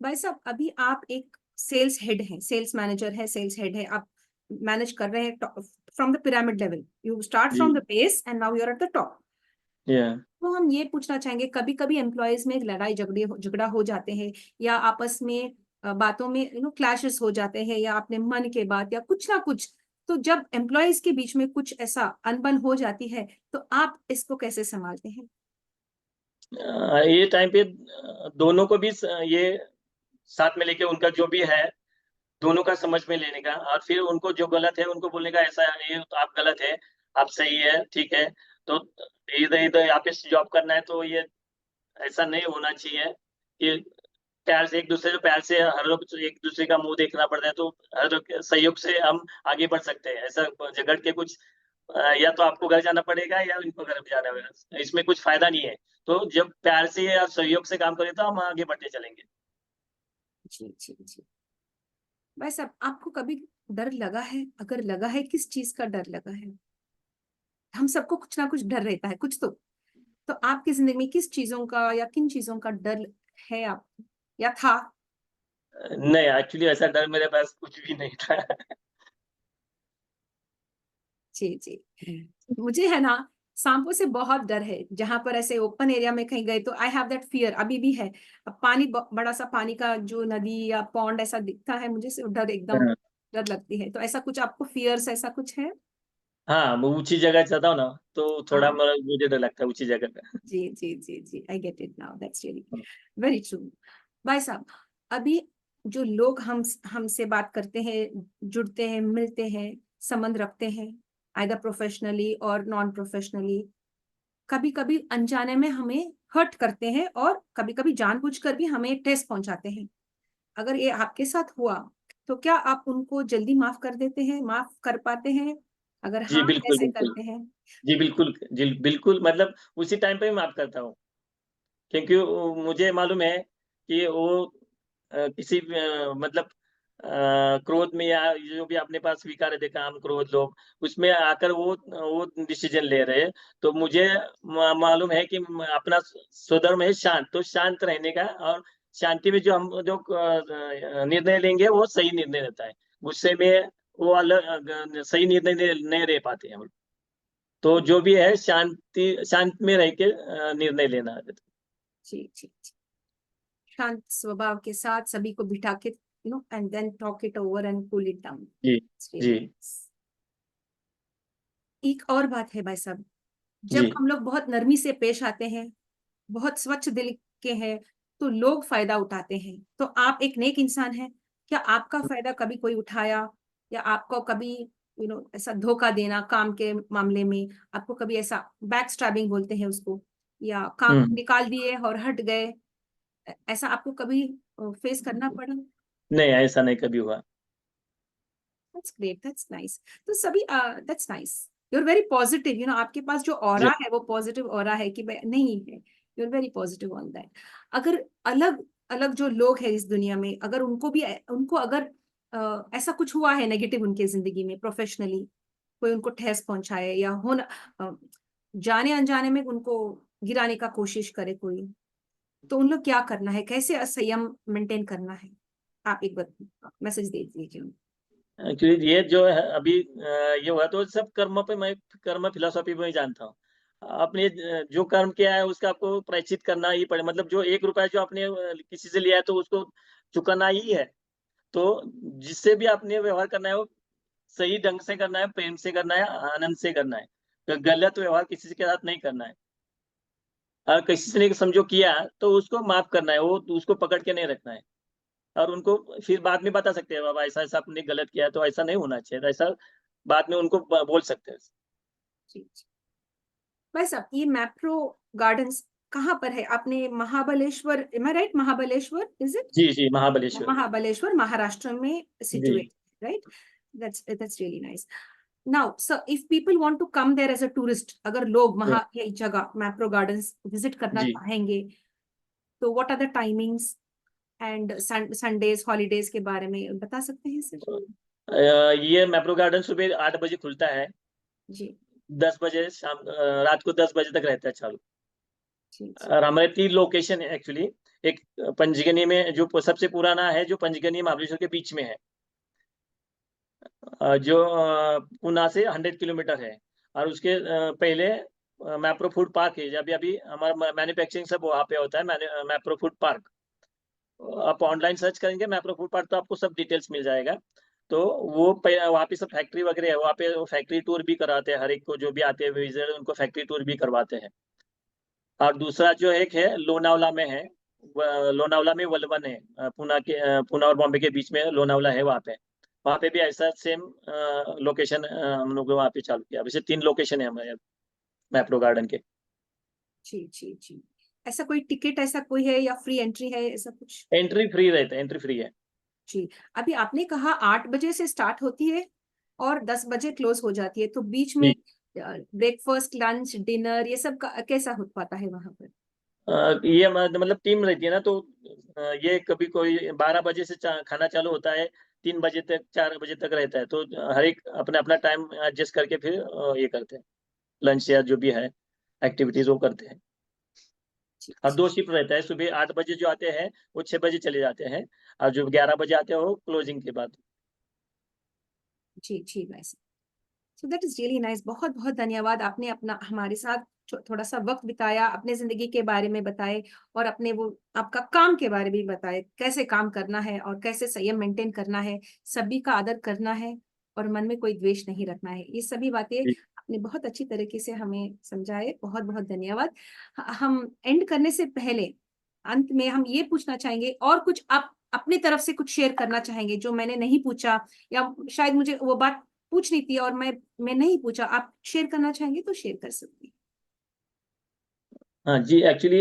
भाई साहब, अभी आप एक सेल्स हेड हैं, सेल्स मैनेजर है, सेल्स हेड है, आप मैनेज कर रहे हैं from the pyramid level. You start जी। From the base and now you are at the top. Yeah. तो हम ये पूछना चाहेंगे, कभी कभी एम्प्लॉयज में लड़ाई झगड़ा हो जाते हैं, या आपस में बातों में क्लैशेस हो जाते हैं, या अपने मन के बात या कुछ ना कुछ। तो जब एम्प्लॉयज के बीच में कुछ ऐसा अनबन हो जाती है, तो आप इसको कैसे संभालते हैं? ये टाइम पे दोनों को भी ये साथ में लेके उनका जो भी है, दोनों का समझ में लेने का, और फिर उनको जो गलत है उनको बोलने का, ऐसा है ये तो आप गलत है, आप सही है, ठीक है। तो इधर इधर आप इस जॉब करना है तो ये ऐसा नहीं होना चाहिए कि प्यार से एक दूसरे को, प्यार से हर रोज एक दूसरे का मुंह देखना पड़ता है, तो हर सहयोग से हम आगे बढ़ सकते हैं। ऐसा झगड़ के कुछ या तो आपको घर जाना पड़ेगा या इनको घर जाना पड़ेगा, इसमें कुछ फायदा नहीं है। तो जब प्यार से या सहयोग से काम करें तो हम आगे बढ़ते चलेंगे। जी जी जी। भाई साहब, आपको कभी डर लगा है? अगर लगा है, किस चीज का डर लगा है? हम सबको कुछ ना कुछ डर रहता है, कुछ तो आपकी जिंदगी में किस चीजों का या किन चीजों का डर है आप, या था? नहीं, एक्चुअली ऐसा डर मेरे पास कुछ भी नहीं था। जी जी, मुझे है ना, सांपों से बहुत डर है। जहां पर ऐसे ओपन एरिया में कहीं गए तो आई हैव दैट फियर, अभी भी है। अब पानी, बड़ा सा पानी का जो नदी या पॉन्ड ऐसा दिखता है, मुझे से डर, एकदम डर लगती है। तो ऐसा कुछ आपको फियर्स ऐसा कुछ है? हाँ, मैं ऊंची जगह जाता हूँ ना, तो थोड़ा हाँ, मुझे डर लगता है ऊंची जगह पे। जी जी जी जी, I get it now, that's really very true. भाई साहब, अभी जो लोग हमसे बात करते हैं, जुड़ते हैं, मिलते हैं, संबंध रखते हैं, आइदर प्रोफेशनली और नॉन प्रोफेशनली, कभी कभी अनजाने में हमें हर्ट करते हैं, और कभी कभी जानबूझकर भी हमें ठेस पहुंचाते हैं। अगर ये आपके साथ हुआ, तो क्या आप उनको जल्दी माफ कर देते हैं, माफ कर पाते हैं? अगर जी हाँ, बिल्कुल कैसे बिल्कुल। करते हैं? जी बिल्कुल, जी बिल्कुल, मतलब उसी टाइम पे ही माफ करता हूँ, क्योंकि मुझे मालूम है कि वो किसी मतलब क्रोध में या जो भी अपने पास स्वीकार रहते काम क्रोध लोग, उसमें आकर वो डिसीजन ले रहे हैं। तो मुझे मालूम है कि अपना स्वधर्म है शांत, तो शांत रहने का, और शांति में जो हम जो निर्णय लेंगे वो सही निर्णय रहता है। गुस्से में वो अलग सही निर्णय नहीं ले पाते हम। तो जो भी है शांत में रह के निर्णय लेना है। जी जी जी। शांत स्वभाव के साथ सभी को बिठा के, and then talk it over and cool it down. जी जी। एक और बात है भाई साहब, जी जब हम लोग बहुत नरमी से पेश आते हैं, बहुत स्वच्छ दिल के हैं, तो लोग फायदा उठाते हैं। तो आप एक नेक इंसान हैं, क्या आपका फायदा कभी कोई उठाया, या आपको कभी ऐसा धोखा देना काम के मामले में, आपको कभी ऐसा बैक स्टैबिंग बोलते हैं उसको, या काम हम्म। निकाल दिए और हट गए, ऐसा आपको कभी फेस करना पड़ा? नहीं, ऐसा नहीं कभी हुआ। That's great, that's nice. तो सभी, that's nice, you are very positive, आपके पास जो जी। ऑरा है वो पॉजिटिव ऑरा है, कि नहीं है, you are very positive on that. अगर अलग अलग जो लोग हैं इस दुनिया में, अगर उनको अगर ऐसा कुछ हुआ है नेगेटिव उनके जिंदगी में प्रोफेशनली, कोई उनको ठेस पहुंचाए या जाने अनजाने में उनको गिराने का कोशिश करे कोई, तो उन लोग क्या करना है, कैसे संयम मेंटेन करना है? आप एक बार मैसेज दे दीजिए. एक्चुअली ये जो है अभी ये हुआ तो सब कर्म पे मैं कर्म फिलोसॉफी में ही जानता हूँ। आपने जो कर्म किया है उसका आपको प्रायश्चित करना ही पड़े, मतलब जो 1 रुपया जो आपने किसी से लिया है तो उसको चुकाना ही है। तो जिससे भी आपने व्यवहार करना है वो सही ढंग से करना है, प्रेम से करना है, आनंद से करना है। तो गलत व्यवहार किसी के साथ नहीं करना है। किसी से नहीं समझो किया तो उसको माफ़ करना है, वो उसको पकड़ के नहीं रखना है। और उनको फिर बाद में बता सकते हैं, बाबा ऐसा-ऐसा आपने गलत किया है तो ऐसा नहीं होना चाहिए। तो ऐसा बाद में उनको बोल सकते हैं। जी, जी. भाई साहब, ये मैप्रो गार्डन्स कहाँ पर है? आपने Mahabaleshwar, am I right? Mahabaleshwar, is it? जी, जी, महाबलेश्वर। महाबलेश्वर महाराष्ट्र में जी, situated, right? That's really nice. Now, so if people want to come there as a tourist, अगर लोग हुँ, ये जगह मैप्रो गार्डन्स विजिट करना जी। चाहेंगे, तो what are the timings and Sundays holidays के बारे में बता सकते हैं सर? ये मैप्रो गार्डन सुबह 8 बजे खुलता है, जी 10 बजे रात को 10 बजे तक रहता है चालू। जी जी. और हमारे 3 लोकेशन है एक्चुअली। एक पंचगनी में जो सबसे पुराना है, जो पंचगनी महाबलेश्वर के बीच में है। जो पूना से 100 किलोमीटर है। और उसके पहले मैप्रो फूड पार्क है। अभी अभी हमारा मैन्युफैक्चरिंग सब वहाँ पे होता है, मैप्रो फूड पार्क। आप ऑनलाइन सर्च करेंगे मैप्रो फूड पार्क तो आपको सब डिटेल्स मिल जाएगा। तो वो वहाँ पे सब फैक्ट्री वगैरह है, वहाँ पे वो फैक्ट्री टूर भी कराते हैं, हर एक को जो भी आते हैं विजिटर उनको फैक्ट्री टूर भी करवाते हैं। और दूसरा जो एक है लोनावला में है, लोनावला में वलवन है, पुणे और बॉम्बे के बीच में लोनावला है वहाँ पे। वहाँ पे भी ऐसा सेम लोकेशन हम लोग वहाँ पे चालू किया। वैसे 3 लोकेशन है हमारे मैप्रो गार्डन के। जी जी जी. ऐसा कोई टिकट ऐसा कोई है या फ्री एंट्री है, ऐसा कुछ? एंट्री फ्री रहता है, एंट्री फ्री है। जी. अभी आपने कहा 8 बजे से स्टार्ट होती है और 10 बजे क्लोज हो जाती है, तो बीच में जी। ब्रेकफास्ट, लंच, डिनर ये सब कैसा हो पाता है वहां पर? ये मतलब टीम रहती है ना, तो ये कभी कोई 12 बजे से खाना चालू होता है, 3 बजे तक 4 बजे तक रहता है। तो हर एक अपना अपना टाइम एडजस्ट करके फिर ये करते हैं, लंच या जो भी है एक्टिविटीज वो करते हैं। जी और 2 शिफ्ट रहता है, सुबह 8 बजे जो आते हैं वो 6 बजे चले जाते हैं, और जो 11 बजे आते हैं वो क्लोजिंग के बाद। जी जी भाई. So that is really nice. बहुत बहुत धन्यवाद, आपने अपना हमारे साथ थोड़ा सा वक्त बिताया, अपने जिंदगी के बारे में बताए और अपने वो आपका काम के बारे में भी बताए, कैसे काम करना है और कैसे संयम मेंटेन करना है, सभी का आदर करना है और मन में कोई द्वेष नहीं रखना है. ये सभी बातें जी, आपने बहुत अच्छी तरीके से हमें समझाए. बहुत बहुत धन्यवाद. हम एंड करने से पहले अंत में हम ये पूछना चाहेंगे, और कुछ आप अपनी तरफ से कुछ शेयर करना चाहेंगे जो मैंने नहीं पूछा, या शायद मुझे वो बात पूछनी थी और मैं नहीं पूछा, आप शेयर करना चाहेंगे तो शेयर कर सकते हैं. हाँ जी, एक्चुअली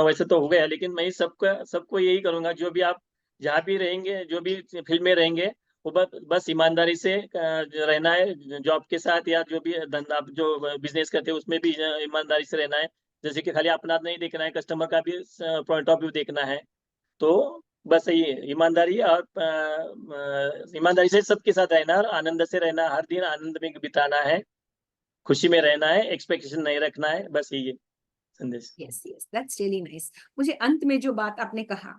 वैसे तो हो गया, लेकिन मैं सबको यही करूँगा, जो भी आप जहाँ भी रहेंगे, जो भी फील्ड में रहेंगे, वो बस ईमानदारी से रहना है। जॉब के साथ या जो भी धंधा जो बिज़नेस करते हैं उसमें भी ईमानदारी से रहना है। जैसे कि खाली अपना नहीं देखना है, कस्टमर का भी पॉइंट ऑफ व्यू देखना है। तो बस यही है, ईमानदारी और ईमानदारी से सबके साथ रहना और आनंद से रहना, हर दिन आनंद में बिताना है, खुशी में रहना है, एक्सपेक्टेशन नहीं रखना है, बस यही है संदेश। Yes yes, that's really nice. मुझे अंत में जो बात आपने कहा,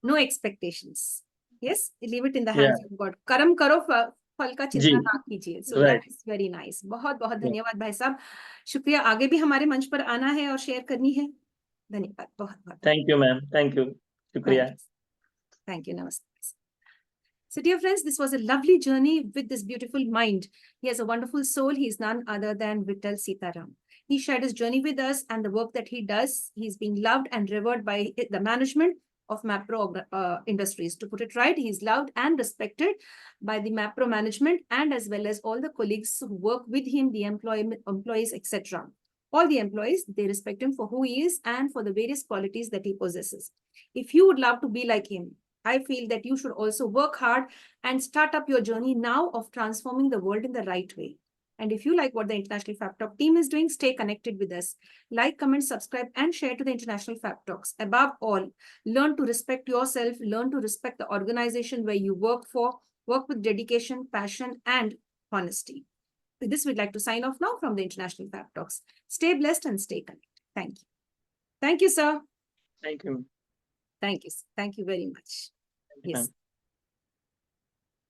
no expectations, yes, leave it in the या हैंड्स ऑफ गॉड, कर्म करो, फल का जी, चिंता ना कीजिए. So that right. Is very nice. बहुत बहुत धन्यवाद भाई साहब. शुक्रिया, आगे भी हमारे मंच पर आना है और शेयर करनी है. धन्यवाद, बहुत बहुत thank you ma'am, thank you, शुक्रिया। धन्यवाद. Thank you. नमस्ते. So, dear friends, this was a lovely journey with this beautiful mind. He has a wonderful soul. He is none other than Vittal Sitaram. He shared his journey with us and the work that he does. He's being loved and revered by the management of Mapro Industries. To put it right, he's loved and respected by the Mapro management and as well as all the colleagues who work with him, the employees, etc. All the employees, they respect him for who he is and for the various qualities that he possesses. If you would love to be like him, I feel that you should also work hard and start up your journey now of transforming the world in the right way. And if you like what the International Fab Talk team is doing, stay connected with us. Like, comment, subscribe, and share to the International Fab Talks. Above all, learn to respect yourself, learn to respect the organization where you work for, work with dedication, passion, and honesty. With this, we'd like to sign off now from the International Fab Talks. Stay blessed and stay connected. Thank you. Thank you, sir. Thank you. Thank you. Thank you very much. Thank you, Yes. ma'am.